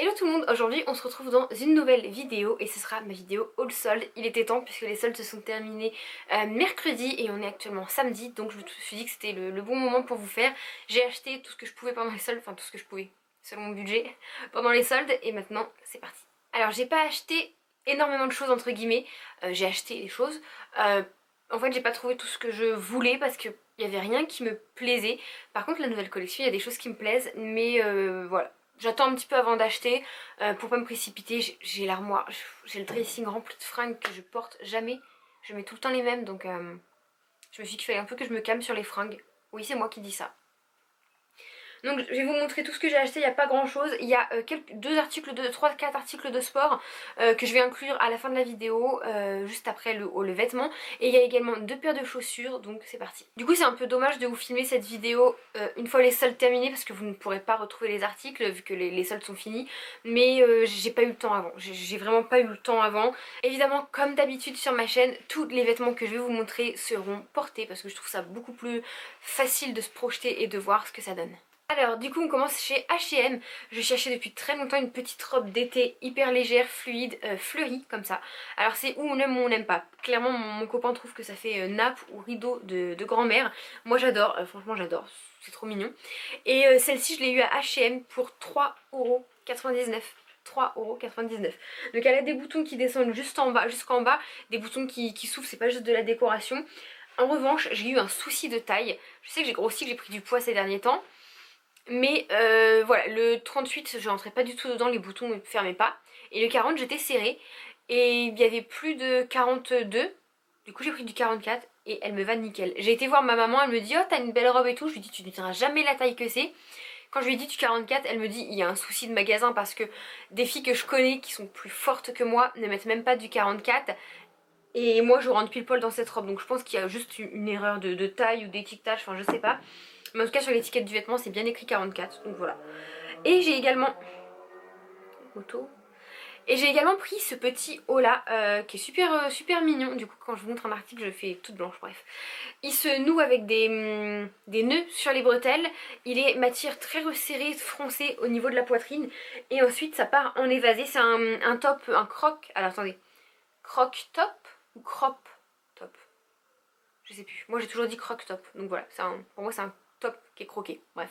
Hello tout le monde, aujourd'hui on se retrouve dans une nouvelle vidéo et ce sera ma vidéo haul solde. Il était temps puisque les soldes se sont terminés mercredi et on est actuellement samedi, donc je me suis dit que c'était le bon moment pour vous faire. J'ai acheté tout ce que je pouvais pendant les soldes, enfin tout ce que je pouvais selon mon budget pendant les soldes et maintenant c'est parti. Alors j'ai pas acheté énormément de choses entre guillemets, j'ai acheté des choses. En fait j'ai pas trouvé tout ce que je voulais parce que il n'y avait rien qui me plaisait. Par contre la nouvelle collection il y a des choses qui me plaisent mais voilà. J'attends un petit peu avant d'acheter pour pas me précipiter. J'ai l'armoire, j'ai le dressing rempli de fringues que je porte jamais. Je mets tout le temps les mêmes donc je me suis dit qu'il fallait un peu que je me calme sur les fringues. Oui, c'est moi qui dis ça. Donc je vais vous montrer tout ce que j'ai acheté, il n'y a pas grand chose. Il y a 4 articles de sport que je vais inclure à la fin de la vidéo, juste après le vêtement. Et il y a également 2 paires de chaussures, donc c'est parti. Du coup c'est un peu dommage de vous filmer cette vidéo une fois les soldes terminés parce que vous ne pourrez pas retrouver les articles vu que les soldes sont finis. Mais j'ai pas eu le temps avant, j'ai vraiment pas eu le temps avant. Évidemment comme d'habitude sur ma chaîne, tous les vêtements que je vais vous montrer seront portés parce que je trouve ça beaucoup plus facile de se projeter et de voir ce que ça donne. Alors du coup on commence chez H&M. Je cherchais depuis très longtemps une petite robe d'été hyper légère, fluide, fleurie comme ça. Alors c'est où on aime ou on n'aime pas. Clairement mon copain trouve que ça fait nappe ou rideau de grand-mère. Moi j'adore, franchement j'adore, c'est trop mignon. Et celle-ci je l'ai eu à H&M pour 3,99€. 3,99€. Donc elle a des boutons qui descendent juste en bas, jusqu'en bas, des boutons qui s'ouvrent, c'est pas juste de la décoration. En revanche j'ai eu un souci de taille. Je sais que j'ai grossi, que j'ai pris du poids ces derniers temps. Mais voilà, le 38 je rentrais pas du tout dedans, les boutons ne fermaient pas. Et le 40 j'étais serrée. Et il y avait plus de 42. Du coup j'ai pris du 44 et elle me va nickel. J'ai été voir ma maman, elle me dit oh t'as une belle robe et tout. Je lui dis tu ne diras jamais la taille que c'est. Quand je lui ai dit du 44, elle me dit il y a un souci de magasin parce que des filles que je connais qui sont plus fortes que moi ne mettent même pas du 44. Et moi je rentre pile poil dans cette robe. Donc je pense qu'il y a juste une erreur de taille ou d'étiquetage, enfin je sais pas. Mais en tout cas sur l'étiquette du vêtement c'est bien écrit 44, donc voilà. Et j'ai également... Auto. Et j'ai également pris ce petit haut là qui est super mignon. Du coup quand je vous montre un article je fais toute blanche, bref. Il se noue avec des nœuds sur les bretelles. Il est matière très resserrée, froncée au niveau de la poitrine. Et ensuite ça part en évasé. C'est un top, un croc... Alors attendez. Croc top ou crop top? Je sais plus. Moi j'ai toujours dit croc top. Donc voilà, pour moi c'est un top qui est croqué, bref.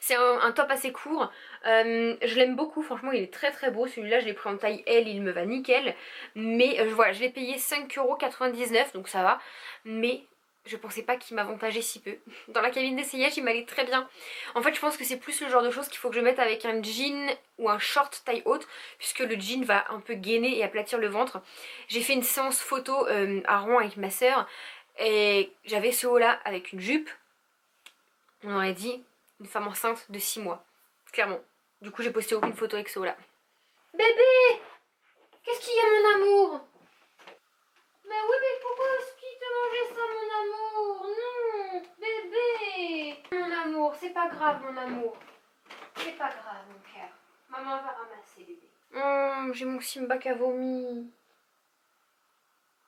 C'est un top assez court, je l'aime beaucoup, franchement il est très beau. Celui-là je l'ai pris en taille L, il me va nickel. Mais voilà, je l'ai payé 5,99€, donc ça va. Mais je pensais pas qu'il m'avantageait si peu. Dans la cabine d'essayage il m'allait très bien. En fait je pense que c'est plus le genre de choses qu'il faut que je mette avec un jean ou un short taille haute, puisque le jean va un peu gainer et aplatir le ventre. J'ai fait une séance photo à Rouen avec ma soeur et j'avais ce haut là avec une jupe. On aurait dit une femme enceinte de 6 mois, clairement. Du coup j'ai posté aucune photo avec ce haut là. Bébé, qu'est-ce qu'il y a mon amour? Bah oui mais pourquoi est-ce qu'il te mangeait ça mon amour? Non, bébé. Mon amour, c'est pas grave mon amour. C'est pas grave mon cœur. Maman va ramasser bébé. J'ai mon Simba qui a vomi.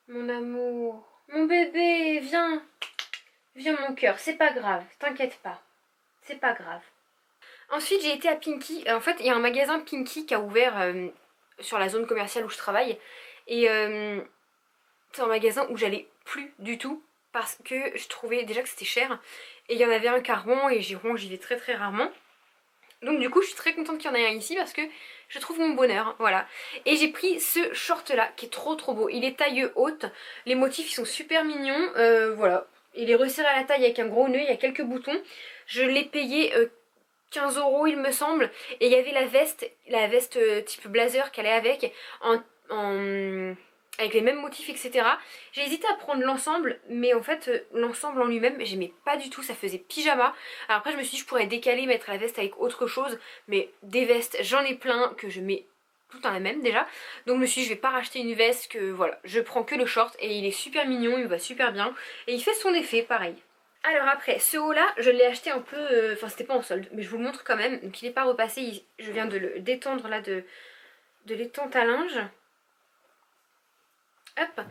Mon amour. Mon bébé, viens. Viens mon cœur, c'est pas grave, t'inquiète pas. C'est pas grave. Ensuite j'ai été à Pinky. En fait il y a un magasin Pinky qui a ouvert sur la zone commerciale où je travaille. Et c'est un magasin où j'allais plus du tout parce que je trouvais déjà que c'était cher. Et il y en avait un qu'à Rouen et Rouen j'y vais très rarement. Donc du coup je suis très contente qu'il y en ait un ici parce que je trouve mon bonheur, voilà. Et j'ai pris ce short là qui est trop beau. Il est taille haute, les motifs ils sont super mignons, voilà. Il est resserré à la taille avec un gros nœud, il y a quelques boutons. Je l'ai payé 15€ il me semble. Et il y avait la veste type blazer qu'elle est avec, avec les mêmes motifs etc. J'ai hésité à prendre l'ensemble, mais en fait l'ensemble en lui-même j'aimais pas du tout, ça faisait pyjama. Alors après je me suis dit je pourrais décaler, mettre la veste avec autre chose, mais des vestes j'en ai plein que je mets tout en la même déjà. Donc je me suis dit je vais pas racheter une veste, que voilà, je prends que le short et il est super mignon, il me va super bien. Et il fait son effet pareil. Alors après, ce haut là, je l'ai acheté un peu, enfin c'était pas en solde, mais je vous le montre quand même. Donc il n'est pas repassé, je viens de le détendre là de l'étante à linge. Hop,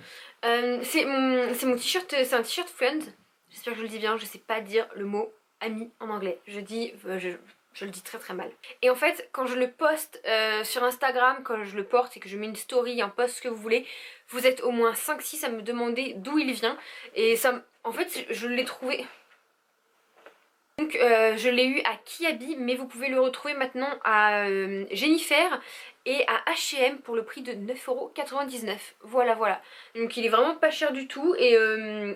c'est mon t-shirt, c'est un t-shirt Friends. J'espère que je le dis bien, je sais pas dire le mot ami en anglais. Je Je le dis très très mal. Et en fait, quand je le poste sur Instagram, quand je le porte et que je mets une story, un post, ce que vous voulez, vous êtes au moins 5-6 à me demander d'où il vient. Et ça, en fait, je l'ai trouvé... Donc je l'ai eu à Kiabi, mais vous pouvez le retrouver maintenant à Jennifer et à H&M pour le prix de 9,99 €. Voilà, voilà. Donc il est vraiment pas cher du tout. Et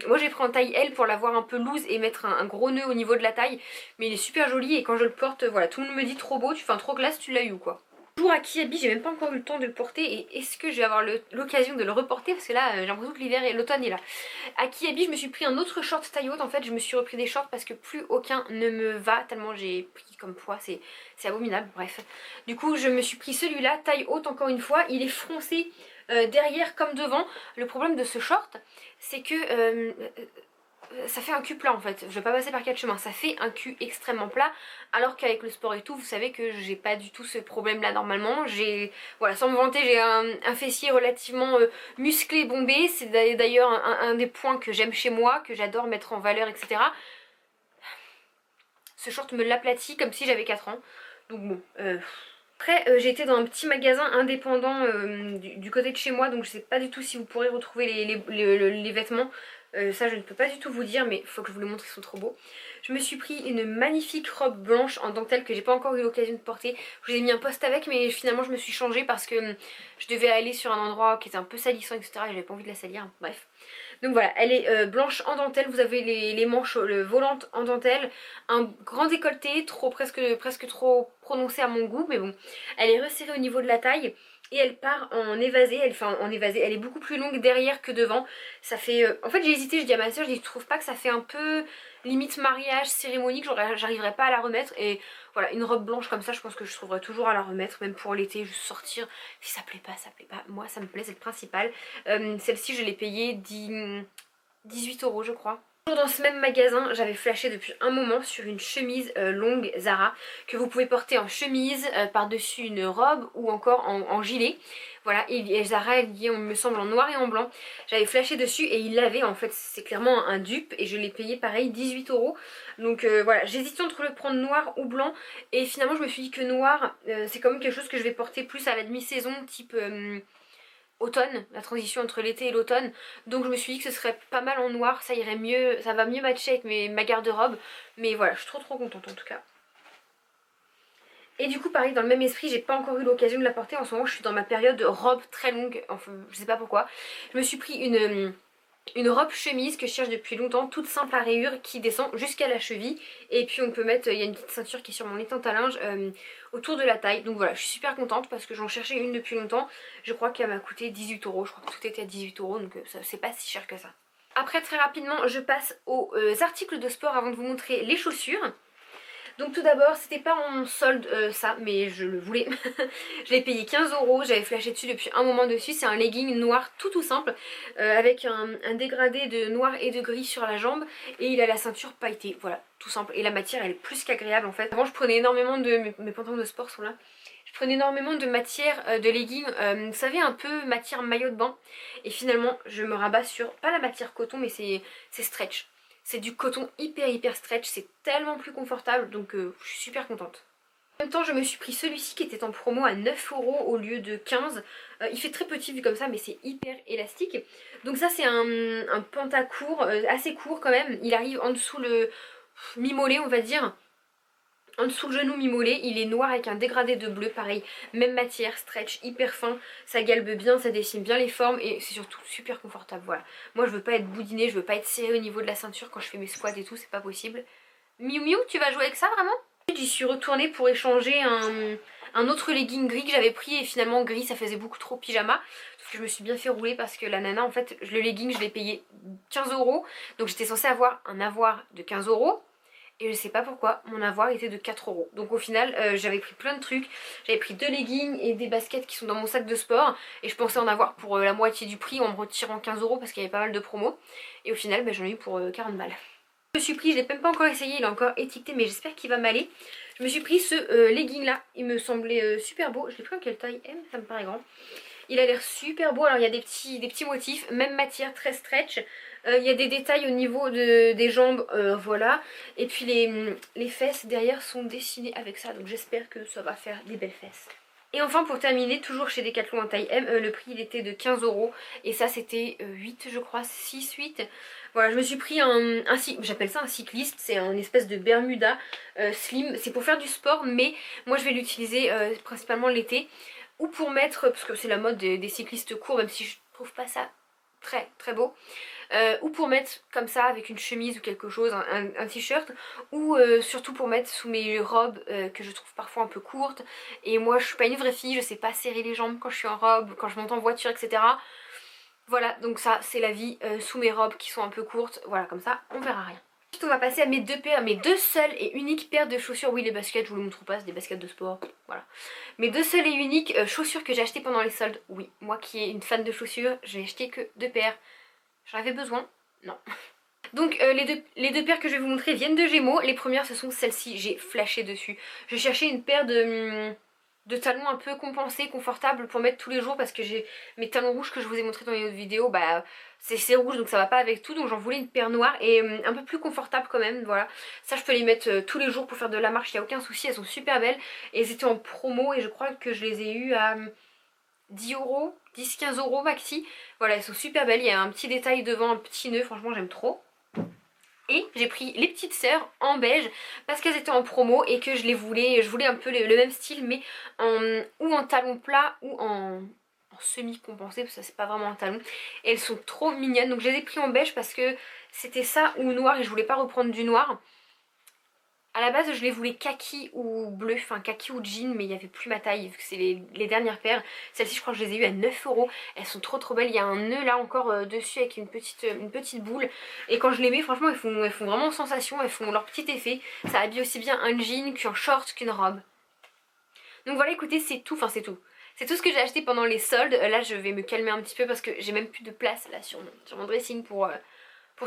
moi j'ai pris en taille L pour l'avoir un peu loose et mettre un gros nœud au niveau de la taille. Mais il est super joli et quand je le porte, voilà, tout le monde me dit trop beau, enfin trop classe, tu l'as eu ou quoi. Toujours à Kiabi, j'ai même pas encore eu le temps de le porter et est-ce que je vais avoir l'occasion de le reporter parce que là j'ai l'impression que l'hiver et l'automne est là. À Kiabi je me suis pris un autre short taille haute, en fait je me suis repris des shorts parce que plus aucun ne me va tellement j'ai pris comme poids, c'est abominable, bref. Du coup je me suis pris celui-là, taille haute encore une fois, il est froncé derrière comme devant. Le problème de ce short c'est que... ça fait un cul plat en fait, je vais pas passer par quatre chemins, ça fait un cul extrêmement plat alors qu'avec le sport et tout vous savez que j'ai pas du tout ce problème là normalement. J'ai, voilà, sans me vanter, j'ai un fessier relativement musclé, bombé, c'est d'ailleurs un des points que j'aime chez moi, que j'adore mettre en valeur, etc. Ce short me l'aplatit comme si j'avais 4 ans, donc bon... Après j'ai été dans un petit magasin indépendant du côté de chez moi, donc je sais pas du tout si vous pourrez retrouver les vêtements. Ça je ne peux pas du tout vous dire, mais il faut que je vous les montre, ils sont trop beaux. Je me suis pris une magnifique robe blanche en dentelle que j'ai pas encore eu l'occasion de porter. Je vous ai mis un post avec, mais finalement je me suis changée parce que je devais aller sur un endroit qui était un peu salissant, etc. et j'avais pas envie de la salir, bref. Donc voilà, elle est blanche en dentelle, vous avez les manches volantes en dentelle, un grand décolleté, presque trop prononcé à mon goût, mais bon. Elle est resserrée au niveau de la taille et elle part en évasé, elle est beaucoup plus longue derrière que devant. Ça fait... En fait j'ai hésité, je dis à ma soeur, je trouve pas que ça fait un peu limite mariage, cérémonie, que j'arriverai pas à la remettre. Et voilà, une robe blanche comme ça, je pense que je trouverai toujours à la remettre, même pour l'été, juste sortir. Si ça plaît pas, ça plaît pas. Moi ça me plaît, c'est le principal. Celle-ci je l'ai payée 18 € je crois. Toujours dans ce même magasin, j'avais flashé depuis un moment sur une chemise longue Zara que vous pouvez porter en chemise, par-dessus une robe ou encore en gilet. Voilà, et Zara elle y est, on me semble, en noir et en blanc. J'avais flashé dessus et il l'avait, en fait c'est clairement un dupe et je l'ai payé pareil 18 €. Donc voilà, j'hésitais entre le prendre noir ou blanc et finalement je me suis dit que noir c'est quand même quelque chose que je vais porter plus à la demi-saison, type... automne, la transition entre l'été et l'automne, donc je me suis dit que ce serait pas mal en noir, ça irait mieux, ça va mieux matcher avec ma garde-robe, mais voilà, je suis trop contente en tout cas. Et du coup pareil, dans le même esprit, j'ai pas encore eu l'occasion de la porter, en ce moment je suis dans ma période de robe très longue, enfin je sais pas pourquoi. Je me suis pris une robe chemise que je cherche depuis longtemps, toute simple à rayures, qui descend jusqu'à la cheville. Et puis on peut mettre, il y a une petite ceinture qui est sur mon étante à linge autour de la taille. Donc voilà, je suis super contente parce que j'en cherchais une depuis longtemps. Je crois qu'elle m'a coûté 18 €, je crois que tout était à 18 €, donc c'est pas si cher que ça. Après très rapidement, je passe aux articles de sport avant de vous montrer les chaussures. Donc tout d'abord, c'était pas en solde ça, mais je le voulais. Je l'ai payé 15 €, j'avais flashé dessus depuis un moment dessus. C'est un legging noir tout simple, avec un dégradé de noir et de gris sur la jambe. Et il a la ceinture pailletée, voilà, tout simple. Et la matière elle est plus qu'agréable en fait. Avant je prenais énormément de... Mes pantalons de sport sont là. Je prenais énormément de matière de leggings, vous savez, un peu matière maillot de bain. Et finalement je me rabats sur, pas la matière coton, mais c'est stretch. C'est du coton hyper stretch, c'est tellement plus confortable, donc je suis super contente. En même temps je me suis pris celui-ci qui était en promo à 9 € au lieu de 15. Il fait très petit vu comme ça, mais c'est hyper élastique. Donc ça c'est un pantacourt, assez court quand même. Il arrive en dessous le mi-mollet on va dire. En dessous le genou mi-mollet, il est noir avec un dégradé de bleu, pareil, même matière, stretch, hyper fin, ça galbe bien, ça dessine bien les formes et c'est surtout super confortable, voilà. Moi je veux pas être boudinée, je veux pas être serrée au niveau de la ceinture quand je fais mes squats et tout, c'est pas possible. Miu Miu, tu vas jouer avec ça vraiment? J'y suis retournée pour échanger un autre legging gris que j'avais pris et finalement gris ça faisait beaucoup trop pyjama. Sauf que je me suis bien fait rouler parce que la nana en fait, le legging je l'ai payé 15 €, donc j'étais censée avoir un avoir de 15 €. Et je sais pas pourquoi, mon avoir était de 4 €. Donc au final, j'avais pris plein de trucs. J'avais pris 2 leggings et des baskets qui sont dans mon sac de sport. Et je pensais en avoir pour la moitié du prix en me retirant 15 € parce qu'il y avait pas mal de promos. Et au final, j'en ai eu pour 40 balles. Je me suis pris, je l'ai même pas encore essayé, il est encore étiqueté mais j'espère qu'il va m'aller. Je me suis pris ce legging là, il me semblait super beau. Je l'ai pris en quelle taille? M, ça me paraît grand. Il a l'air super beau. Alors il y a des petits motifs, même matière, très stretch. Il y a des détails au niveau des jambes, voilà. Et puis les fesses derrière sont dessinées avec ça, donc j'espère que ça va faire des belles fesses. Et enfin pour terminer, toujours chez Decathlon en taille M, le prix il était de 15 € et ça c'était 8 je crois, 6, 8. Voilà, je me suis pris j'appelle ça un cycliste, c'est un espèce de Bermuda slim, c'est pour faire du sport mais moi je vais l'utiliser principalement l'été ou pour mettre, parce que c'est la mode des cyclistes courts même si je trouve pas ça très très beau. Ou pour mettre comme ça avec une chemise ou quelque chose, un t-shirt, ou surtout pour mettre sous mes robes que je trouve parfois un peu courtes. Et moi je suis pas une vraie fille, je sais pas serrer les jambes quand je suis en robe, quand je monte en voiture, etc. Voilà, donc ça c'est la vie sous mes robes qui sont un peu courtes, voilà, comme ça on verra rien. Ensuite on va passer à mes deux seules et uniques paires de chaussures. Oui, les baskets, je vous le montre pas, c'est des baskets de sport, voilà. Mes deux seules et uniques chaussures que j'ai achetées pendant les soldes. Oui, moi qui est une fan de chaussures, j'ai acheté que 2 paires. J'en avais besoin? Non. Donc les deux paires que je vais vous montrer viennent de Gémeaux. Les premières ce sont celles-ci, j'ai flashé dessus. Je cherchais une paire de talons un peu compensés, confortables pour mettre tous les jours parce que j'ai mes talons rouges que je vous ai montré dans les autres vidéos, bah c'est rouge donc ça va pas avec tout, donc j'en voulais une paire noire et un peu plus confortable quand même, voilà. Ça je peux les mettre tous les jours pour faire de la marche, il n'y a aucun souci, elles sont super belles et elles étaient en promo et je crois que je les ai eues à 10 €, 10-15 € maxi. Voilà, elles sont super belles, il y a un petit détail devant, un petit nœud, franchement j'aime trop. Et j'ai pris les petites sœurs en beige parce qu'elles étaient en promo et que je voulais un peu le même style mais ou en talon plat ou en semi compensé parce que ça c'est pas vraiment un talon. Et elles sont trop mignonnes donc je les ai pris en beige parce que c'était ça ou noir et je voulais pas reprendre du noir. A la base je les voulais kaki ou bleu, enfin kaki ou jean mais il n'y avait plus ma taille vu que c'est les dernières paires. Celles-ci je crois que je les ai eues à 9 €. Elles sont trop belles, il y a un nœud là encore dessus avec une petite boule. Et quand je les mets franchement elles font vraiment sensation, elles font leur petit effet. Ça habille aussi bien un jean qu'un short qu'une robe. Donc voilà, écoutez, c'est tout, enfin c'est tout. C'est tout ce que j'ai acheté pendant les soldes. Là je vais me calmer un petit peu parce que j'ai même plus de place là sur mon dressing pour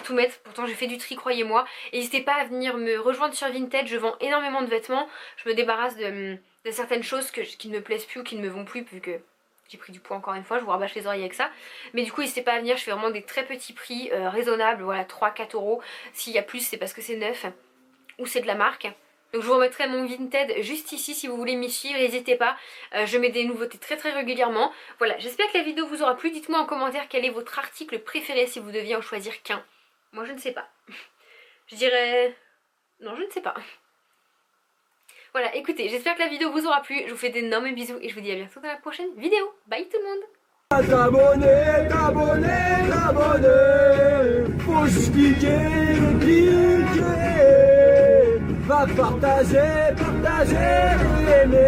tout mettre. Pourtant j'ai fait du tri, croyez-moi. N'hésitez pas à venir me rejoindre sur Vinted, je vends énormément de vêtements. Je me débarrasse de certaines choses qui ne me plaisent plus ou qui ne me vont plus vu que j'ai pris du poids encore une fois, je vous rabâche les oreilles avec ça. Mais du coup n'hésitez pas à venir, je fais vraiment des très petits prix raisonnables, voilà 3-4 €. S'il y a plus c'est parce que c'est neuf ou c'est de la marque. Donc je vous remettrai mon Vinted juste ici si vous voulez m'y suivre, n'hésitez pas, je mets des nouveautés très régulièrement. Voilà, j'espère que la vidéo vous aura plu, dites-moi en commentaire quel est votre article préféré si vous deviez en choisir qu'un. Moi je ne sais pas. Je dirais... non, je ne sais pas. Voilà, écoutez, j'espère que la vidéo vous aura plu, je vous fais d'énormes bisous et je vous dis à bientôt dans la prochaine vidéo. Bye tout le monde. T'abonner, faut juste cliquer, va partager, aimer.